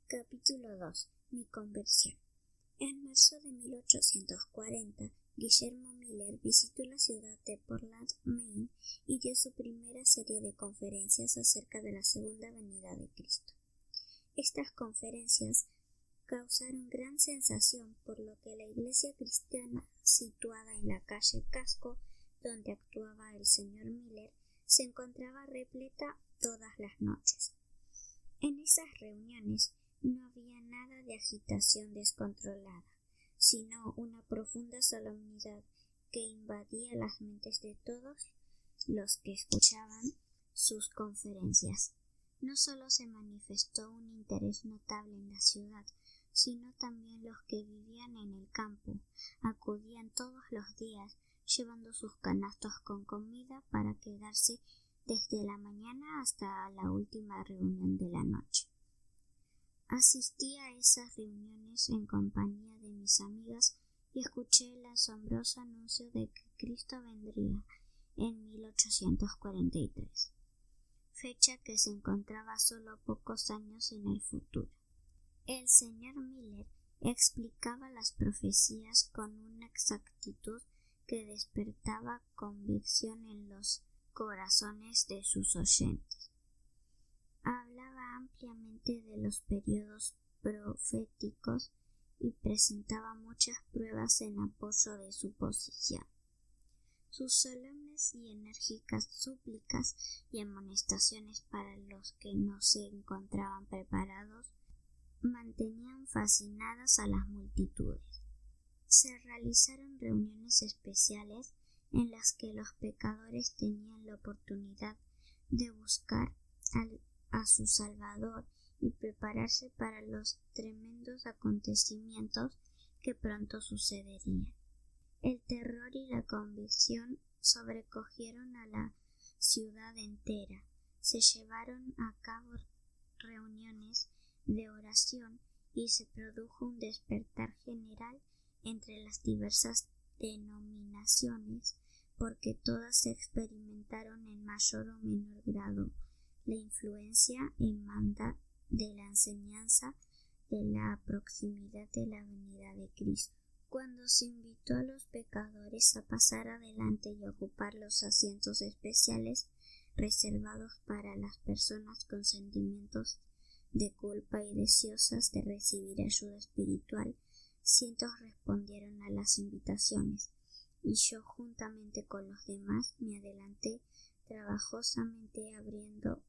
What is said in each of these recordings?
Capítulo 2. Mi conversión. En marzo de 1840, Guillermo Miller visitó la ciudad de Portland, Maine, y dio su primera serie de conferencias acerca de la segunda venida de Cristo. Estas conferencias causaron gran sensación, por lo que la iglesia cristiana situada en la calle Casco, donde actuaba el señor Miller, se encontraba repleta todas las noches. En esas reuniones no había nada de agitación descontrolada, sino una profunda solemnidad que invadía las mentes de todos los que escuchaban sus conferencias. No solo se manifestó un interés notable en la ciudad, sino también los que vivían en el campo acudían todos los días llevando sus canastos con comida para quedarse desde la mañana hasta la última reunión de la noche. Asistí a esas reuniones en compañía de mis amigas y escuché el asombroso anuncio de que Cristo vendría en 1843, fecha que se encontraba solo pocos años en el futuro. El señor Miller explicaba las profecías con una exactitud que despertaba convicción en los corazones de sus oyentes. Hablaba ampliamente de los periodos proféticos y presentaba muchas pruebas en apoyo de su posición. Sus solemnes y enérgicas súplicas y amonestaciones para los que no se encontraban preparados mantenían fascinadas a las multitudes. Se realizaron reuniones especiales en las que los pecadores tenían la oportunidad de buscar a su Salvador y prepararse para los tremendos acontecimientos que pronto sucederían. El terror y la convicción sobrecogieron a la ciudad entera. Se llevaron a cabo reuniones de oración y se produjo un despertar general entre las diversas denominaciones, porque todas experimentaron en mayor o menor grado la influencia emanda de la enseñanza de la proximidad de la venida de Cristo. Cuando se invitó a los pecadores a pasar adelante y ocupar los asientos especiales reservados para las personas con sentimientos de culpa y deseosas de recibir ayuda espiritual, cientos respondieron a las invitaciones, y yo juntamente con los demás me adelanté trabajosamente abriendo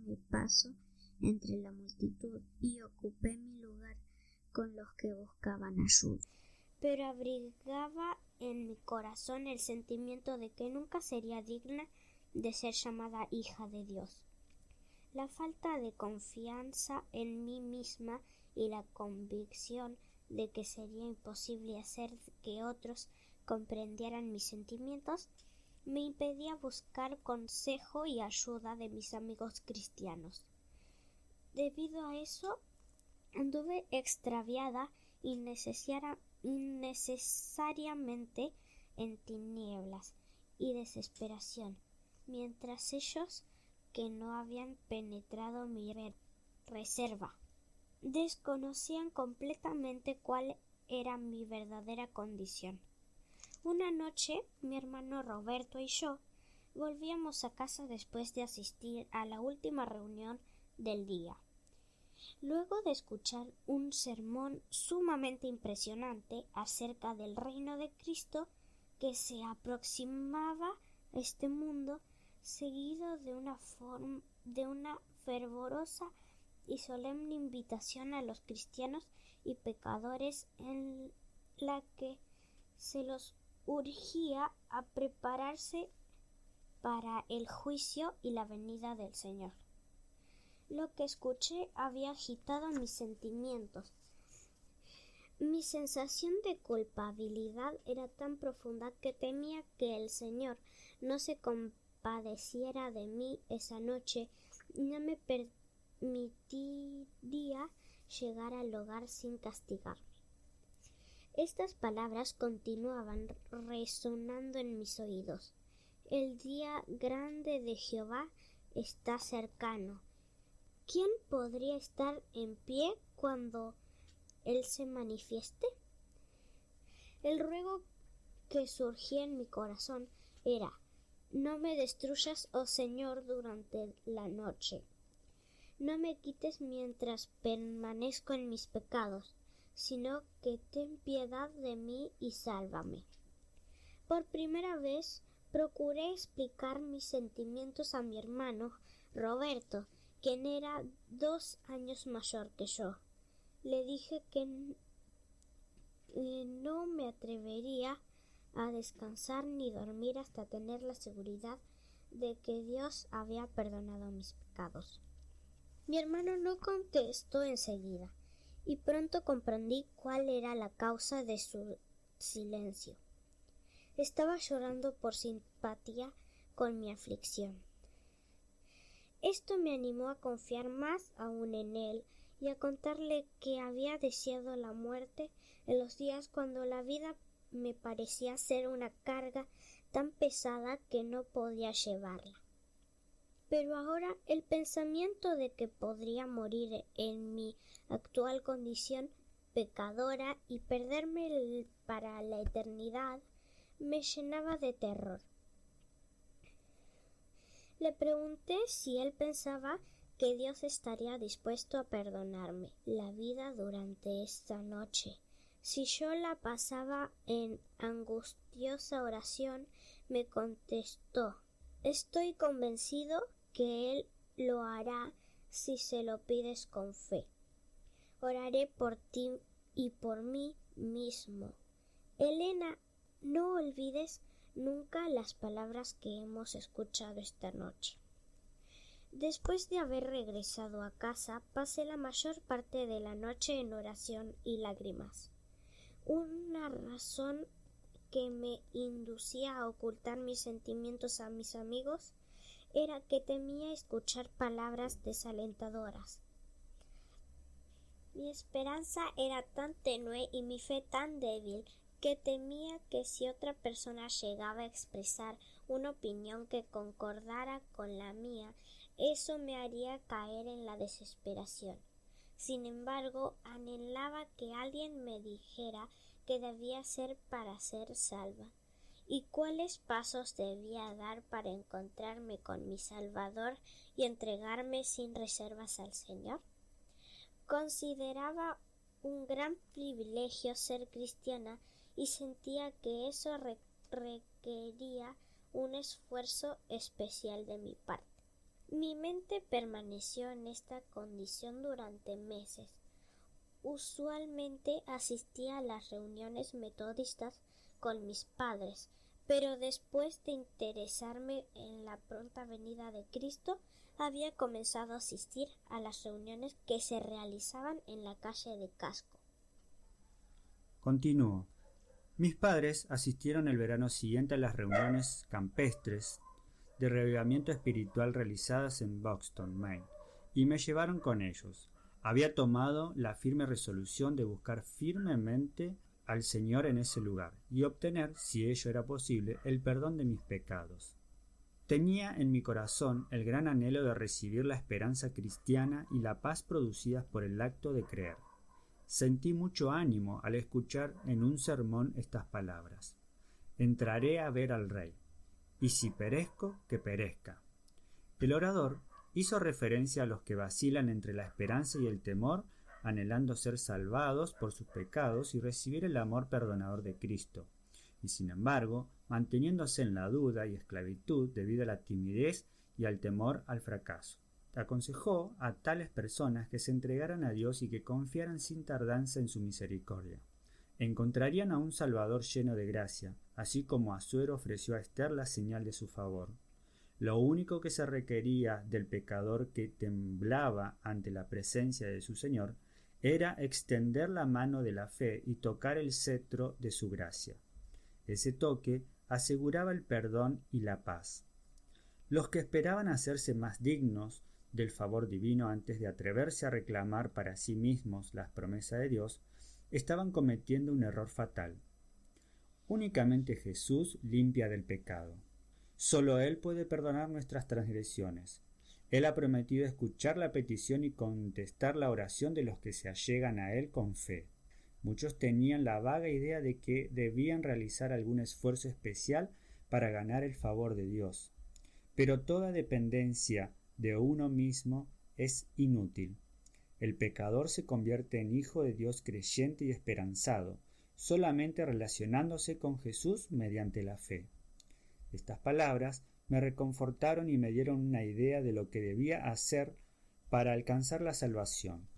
mi paso entre la multitud y ocupé mi lugar con los que buscaban ayuda. Pero abrigaba en mi corazón el sentimiento de que nunca sería digna de ser llamada hija de Dios. La falta de confianza en mí misma y la convicción de que sería imposible hacer que otros comprendieran mis sentimientos me impedía buscar consejo y ayuda de mis amigos cristianos. Debido a eso, anduve extraviada innecesariamente en tinieblas y desesperación, mientras ellos que no habían penetrado mi reserva desconocían completamente cuál era mi verdadera condición. Una noche, mi hermano Roberto y yo volvíamos a casa después de asistir a la última reunión del día. Luego de escuchar un sermón sumamente impresionante acerca del reino de Cristo que se aproximaba a este mundo, seguido de una fervorosa y solemne invitación a los cristianos y pecadores en la que se los urgía a prepararse para el juicio y la venida del Señor. Lo que escuché había agitado mis sentimientos. Mi sensación de culpabilidad era tan profunda que temía que el Señor no se compadeciera de mí esa noche y no me permitiría llegar al hogar sin castigarme. Estas palabras continuaban resonando en mis oídos. El día grande de Jehová está cercano. ¿quién podría estar en pie cuando Él se manifieste? El ruego que surgía en mi corazón era: no me destruyas, oh Señor, durante la noche. No me quites mientras permanezco en mis pecados, sino que ten piedad de mí y sálvame. Por primera vez procuré explicar mis sentimientos a mi hermano Roberto, quien era 2 años mayor que yo. Le dije que no me atrevería a descansar ni dormir hasta tener la seguridad de que Dios había perdonado mis pecados. Mi hermano no contestó enseguida, y pronto comprendí cuál era la causa de su silencio. Estaba llorando por simpatía con mi aflicción. Esto me animó a confiar más aún en él y a contarle que había deseado la muerte en los días cuando la vida me parecía ser una carga tan pesada que no podía llevarla. Pero ahora el pensamiento de que podría morir en mi actual condición pecadora y perderme para la eternidad me llenaba de terror. Le pregunté si él pensaba que Dios estaría dispuesto a perdonarme la vida durante esta noche. Si yo la pasaba en angustiosa oración, me contestó: estoy convencido que Él lo hará si se lo pides con fe. Oraré por ti y por mí mismo. Elena, no olvides nunca las palabras que hemos escuchado esta noche. Después de haber regresado a casa, pasé la mayor parte de la noche en oración y lágrimas. Una razón que me inducía a ocultar mis sentimientos a mis amigos era que temía escuchar palabras desalentadoras. Mi esperanza era tan tenue y mi fe tan débil que temía que si otra persona llegaba a expresar una opinión que concordara con la mía, eso me haría caer en la desesperación. Sin embargo, anhelaba que alguien me dijera qué debía hacer para ser salva y cuáles pasos debía dar para encontrarme con mi Salvador y entregarme sin reservas al Señor. Consideraba un gran privilegio ser cristiana y sentía que eso requería un esfuerzo especial de mi parte. Mi mente permaneció en esta condición durante meses. Usualmente asistía a las reuniones metodistas con mis padres, pero después de interesarme en la pronta venida de Cristo, había comenzado a asistir a las reuniones que se realizaban en la calle de Casco. Continúo. Mis padres asistieron el verano siguiente a las reuniones campestres de revivamiento espiritual realizadas en Buxton, Maine, y me llevaron con ellos. Había tomado la firme resolución de buscar firmemente al Señor en ese lugar y obtener, si ello era posible, el perdón de mis pecados. Tenía en mi corazón el gran anhelo de recibir la esperanza cristiana y la paz producidas por el acto de creer. Sentí mucho ánimo al escuchar en un sermón estas palabras: entraré a ver al Rey, y si perezco, que perezca. El orador hizo referencia a los que vacilan entre la esperanza y el temor, anhelando ser salvados por sus pecados y recibir el amor perdonador de Cristo, y sin embargo, manteniéndose en la duda y esclavitud debido a la timidez y al temor al fracaso. Aconsejó a tales personas que se entregaran a Dios y que confiaran sin tardanza en su misericordia. Encontrarían a un Salvador lleno de gracia, así como Asuero ofreció a Esther la señal de su favor. Lo único que se requería del pecador que temblaba ante la presencia de su Señor era extender la mano de la fe y tocar el cetro de su gracia. Ese toque aseguraba el perdón y la paz. Los que esperaban hacerse más dignos del favor divino antes de atreverse a reclamar para sí mismos las promesas de Dios, estaban cometiendo un error fatal. Únicamente Jesús limpia del pecado. Solo Él puede perdonar nuestras transgresiones. Él ha prometido escuchar la petición y contestar la oración de los que se allegan a Él con fe. Muchos tenían la vaga idea de que debían realizar algún esfuerzo especial para ganar el favor de Dios. Pero toda dependencia de uno mismo es inútil. El pecador se convierte en hijo de Dios creyente y esperanzado, solamente relacionándose con Jesús mediante la fe. Estas palabras me reconfortaron y me dieron una idea de lo que debía hacer para alcanzar la salvación.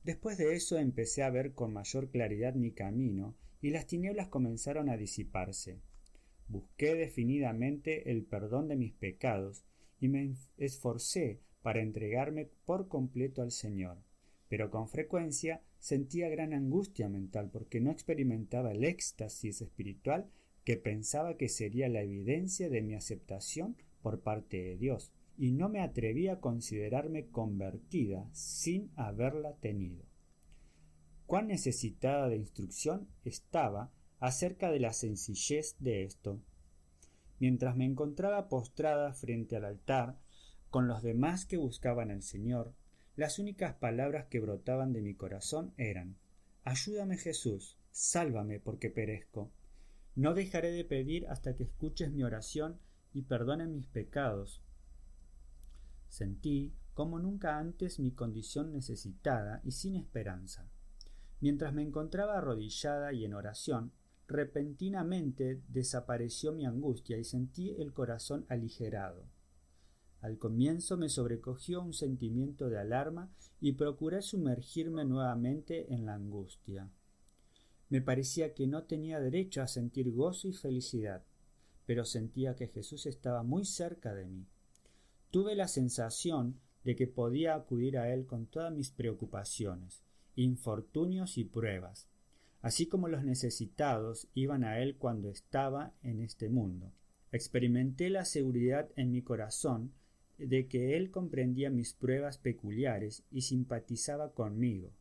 Después de eso empecé a ver con mayor claridad mi camino y las tinieblas comenzaron a disiparse. Busqué definidamente el perdón de mis pecados y me esforcé para entregarme por completo al Señor, pero con frecuencia sentía gran angustia mental porque no experimentaba el éxtasis espiritual que pensaba que sería la evidencia de mi aceptación por parte de Dios, y no me atrevía a considerarme convertida sin haberla tenido. Cuán necesitada de instrucción estaba acerca de la sencillez de esto. Mientras me encontraba postrada frente al altar, con los demás que buscaban al Señor, las únicas palabras que brotaban de mi corazón eran: «Ayúdame, Jesús, sálvame porque perezco. No dejaré de pedir hasta que escuches mi oración y perdones mis pecados». Sentí como nunca antes mi condición necesitada y sin esperanza. Mientras me encontraba arrodillada y en oración, repentinamente desapareció mi angustia y sentí el corazón aligerado. Al comienzo me sobrecogió un sentimiento de alarma y procuré sumergirme nuevamente en la angustia. Me parecía que no tenía derecho a sentir gozo y felicidad, pero sentía que Jesús estaba muy cerca de mí. Tuve la sensación de que podía acudir a Él con todas mis preocupaciones, infortunios y pruebas, así como los necesitados iban a Él cuando estaba en este mundo. Experimenté la seguridad en mi corazón de que Él comprendía mis pruebas peculiares y simpatizaba conmigo.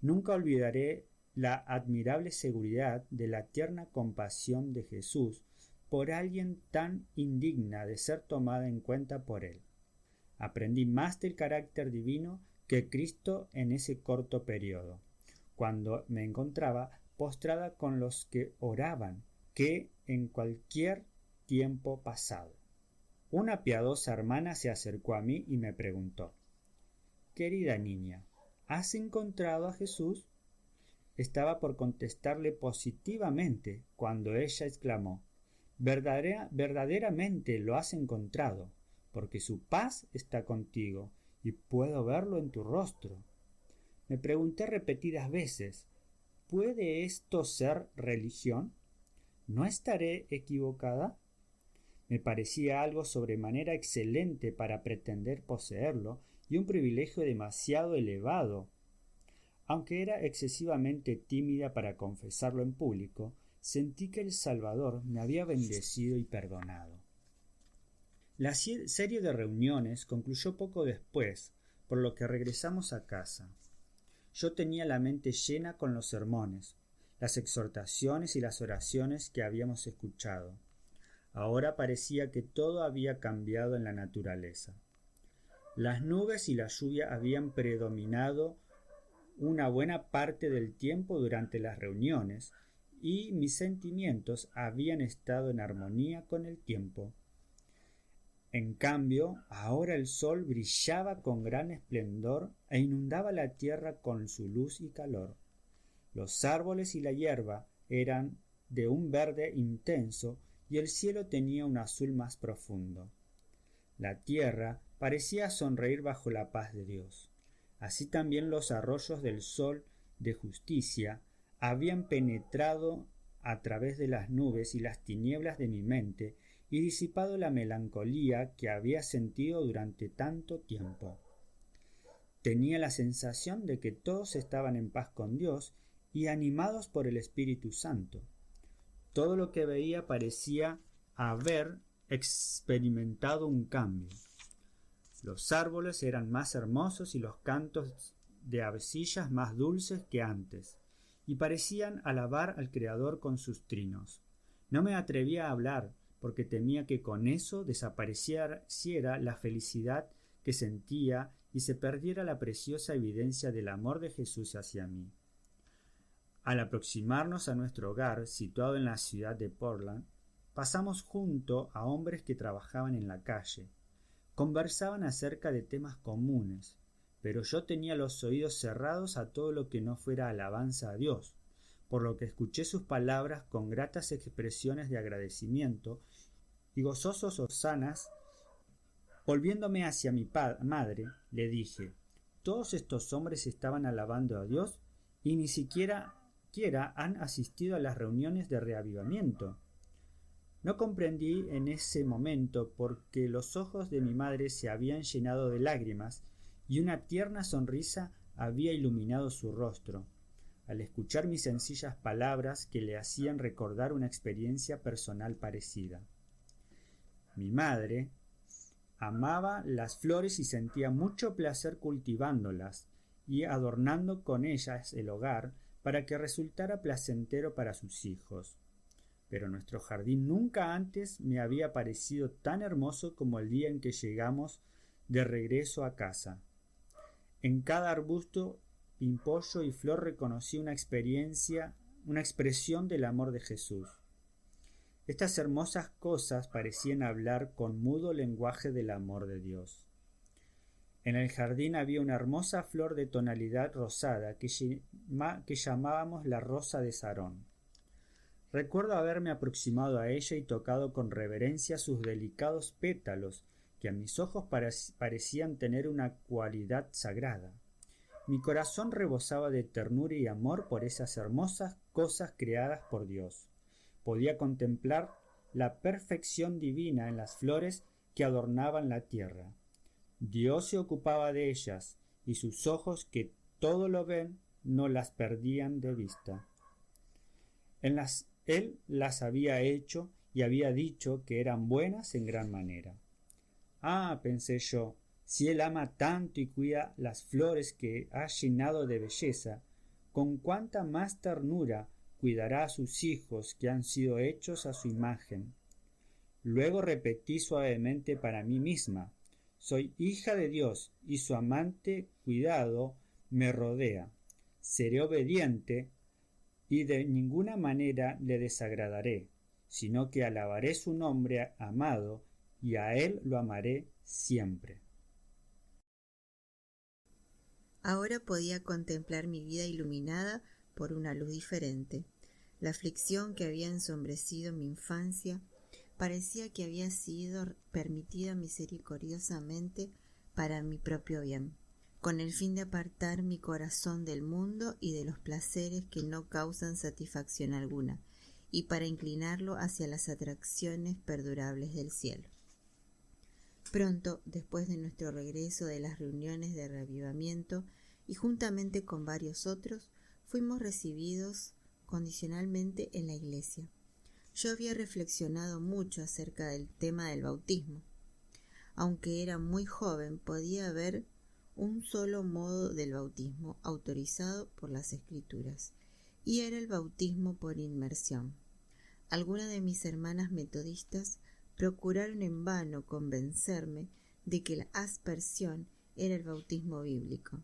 Nunca olvidaré la admirable seguridad de la tierna compasión de Jesús por alguien tan indigna de ser tomada en cuenta por Él. Aprendí más del carácter divino que Cristo en ese corto periodo, cuando me encontraba postrada con los que oraban, que en cualquier tiempo pasado. Una piadosa hermana se acercó a mí y me preguntó: «Querida niña, ¿has encontrado a Jesús?». Estaba por contestarle positivamente cuando ella exclamó: «Verdaderamente lo has encontrado, porque su paz está contigo y puedo verlo en tu rostro». Me pregunté repetidas veces: ¿puede esto ser religión? ¿No estaré equivocada? Me parecía algo sobremanera excelente para pretender poseerlo y un privilegio demasiado elevado. Aunque era excesivamente tímida para confesarlo en público, sentí que el Salvador me había bendecido y perdonado. La serie de reuniones concluyó poco después, por lo que regresamos a casa. Yo tenía la mente llena con los sermones, las exhortaciones y las oraciones que habíamos escuchado. Ahora parecía que todo había cambiado en la naturaleza. Las nubes y la lluvia habían predominado una buena parte del tiempo durante las reuniones, y mis sentimientos habían estado en armonía con el tiempo. En cambio, ahora el sol brillaba con gran esplendor e inundaba la tierra con su luz y calor. Los árboles y la hierba eran de un verde intenso y el cielo tenía un azul más profundo. La tierra parecía sonreír bajo la paz de Dios. Así también los arroyos del sol de justicia habían penetrado a través de las nubes y las tinieblas de mi mente y disipado la melancolía que había sentido durante tanto tiempo. Tenía la sensación de que todos estaban en paz con Dios y animados por el Espíritu Santo. Todo lo que veía parecía haber experimentado un cambio. Los árboles eran más hermosos y los cantos de avecillas más dulces que antes, y parecían alabar al Creador con sus trinos. No me atrevía a hablar, porque temía que con eso desapareciera la felicidad que sentía y se perdiera la preciosa evidencia del amor de Jesús hacia mí. Al aproximarnos a nuestro hogar, situado en la ciudad de Portland, pasamos junto a hombres que trabajaban en la calle. Conversaban acerca de temas comunes, pero yo tenía los oídos cerrados a todo lo que no fuera alabanza a Dios, por lo que escuché sus palabras con gratas expresiones de agradecimiento y gozosos hosanas. Volviéndome hacia mi madre, le dije: todos estos hombres estaban alabando a Dios y ni siquiera han asistido a las reuniones de reavivamiento. No comprendí en ese momento porque los ojos de mi madre se habían llenado de lágrimas y una tierna sonrisa había iluminado su rostro, al escuchar mis sencillas palabras que le hacían recordar una experiencia personal parecida. Mi madre amaba las flores y sentía mucho placer cultivándolas y adornando con ellas el hogar para que resultara placentero para sus hijos. Pero nuestro jardín nunca antes me había parecido tan hermoso como el día en que llegamos de regreso a casa. En cada arbusto, pimpollo y flor reconocí una expresión del amor de Jesús. Estas hermosas cosas parecían hablar con mudo lenguaje del amor de Dios. En el jardín había una hermosa flor de tonalidad rosada que llamábamos la rosa de Sarón. Recuerdo haberme aproximado a ella y tocado con reverencia sus delicados pétalos, que a mis ojos parecían tener una cualidad sagrada. Mi corazón rebosaba de ternura y amor por esas hermosas cosas creadas por Dios. Podía contemplar la perfección divina en las flores que adornaban la tierra. Dios se ocupaba de ellas, y sus ojos, que todo lo ven, no las perdían de vista. Él las había hecho y había dicho que eran buenas en gran manera. Ah, pensé yo, si Él ama tanto y cuida las flores que ha llenado de belleza, con cuánta más ternura cuidará a sus hijos que han sido hechos a su imagen. Luego repetí suavemente para mí misma: soy hija de Dios y su amante cuidado me rodea. Seré obediente y de ninguna manera le desagradaré, sino que alabaré su nombre amado y a Él lo amaré siempre. Ahora podía contemplar mi vida iluminada por una luz diferente. La aflicción que había ensombrecido mi infancia parecía que había sido permitida misericordiosamente para mi propio bien, con el fin de apartar mi corazón del mundo y de los placeres que no causan satisfacción alguna, y para inclinarlo hacia las atracciones perdurables del cielo. Pronto, después de nuestro regreso de las reuniones de reavivamiento, y juntamente con varios otros, fuimos recibidos condicionalmente en la iglesia. Yo había reflexionado mucho acerca del tema del bautismo. Aunque era muy joven, podía ver un solo modo del bautismo autorizado por las Escrituras, y era el bautismo por inmersión. Algunas de mis hermanas metodistas procuraron en vano convencerme de que la aspersión era el bautismo bíblico.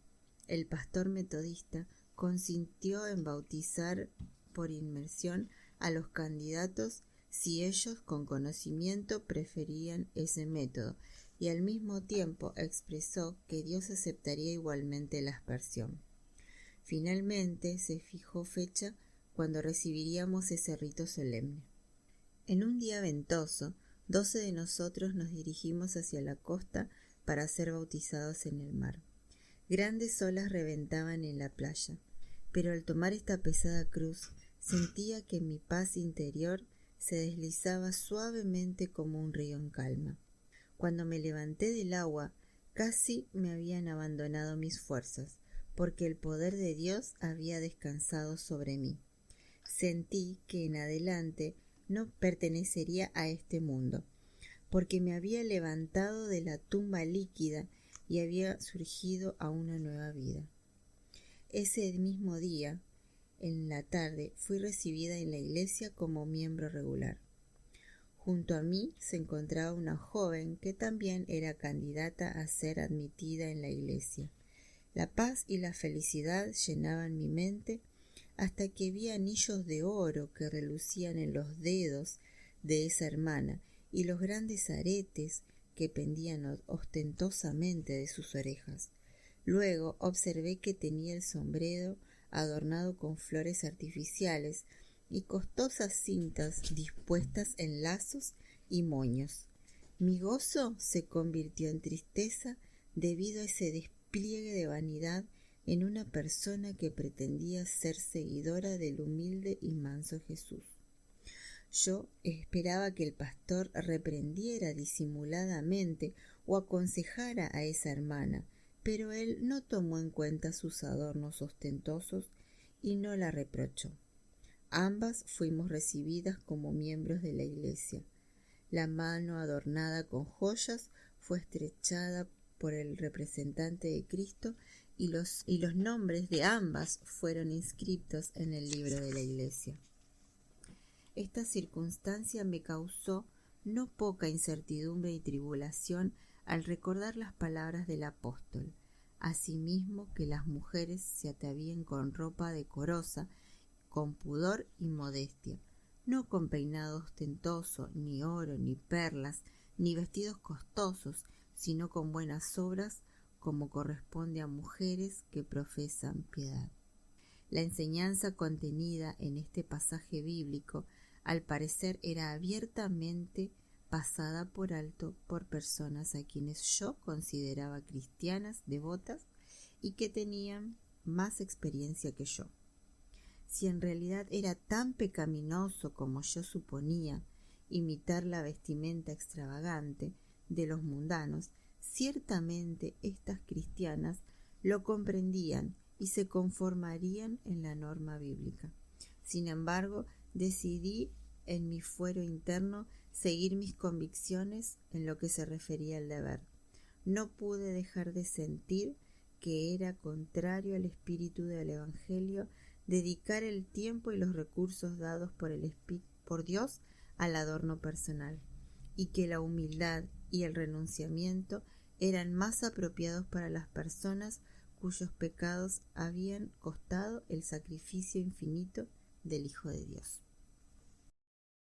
El pastor metodista consintió en bautizar por inmersión a los candidatos si ellos con conocimiento preferían ese método, y al mismo tiempo expresó que Dios aceptaría igualmente la aspersión. Finalmente se fijó fecha cuando recibiríamos ese rito solemne. En un día ventoso, 12 de nosotros nos dirigimos hacia la costa para ser bautizados en el mar. Grandes olas reventaban en la playa, pero al tomar esta pesada cruz sentía que mi paz interior se deslizaba suavemente como un río en calma. Cuando me levanté del agua, casi me habían abandonado mis fuerzas, porque el poder de Dios había descansado sobre mí. Sentí que en adelante no pertenecería a este mundo, porque me había levantado de la tumba líquida y había surgido a una nueva vida. Ese mismo día, en la tarde, fui recibida en la iglesia como miembro regular. Junto a mí se encontraba una joven que también era candidata a ser admitida en la iglesia. La paz y la felicidad llenaban mi mente hasta que vi anillos de oro que relucían en los dedos de esa hermana y los grandes aretes que pendían ostentosamente de sus orejas. Luego observé que tenía el sombrero adornado con flores artificiales y costosas cintas dispuestas en lazos y moños. Mi gozo se convirtió en tristeza debido a ese despliegue de vanidad en una persona que pretendía ser seguidora del humilde y manso Jesús. Yo esperaba que el pastor reprendiera disimuladamente o aconsejara a esa hermana, pero él no tomó en cuenta sus adornos ostentosos y no la reprochó. Ambas fuimos recibidas como miembros de la iglesia. La mano adornada con joyas fue estrechada por el representante de Cristo y los nombres de ambas fueron inscritos en el libro de la iglesia. Esta circunstancia me causó no poca incertidumbre y tribulación al recordar las palabras del apóstol. Asimismo que las mujeres se atavíen con ropa decorosa, con pudor y modestia, no con peinado ostentoso, ni oro, ni perlas, ni vestidos costosos, sino con buenas obras, como corresponde a mujeres que profesan piedad. La enseñanza contenida en este pasaje bíblico, al parecer, era abiertamente pasada por alto por personas a quienes yo consideraba cristianas, devotas, y que tenían más experiencia que yo. Si en realidad era tan pecaminoso como yo suponía imitar la vestimenta extravagante de los mundanos, ciertamente estas cristianas lo comprendían y se conformarían en la norma bíblica. Sin embargo, decidí en mi fuero interno seguir mis convicciones en lo que se refería al deber. No pude dejar de sentir que era contrario al espíritu del Evangelio dedicar el tiempo y los recursos dados por Dios al adorno personal, y que la humildad y el renunciamiento eran más apropiados para las personas cuyos pecados habían costado el sacrificio infinito del Hijo de Dios.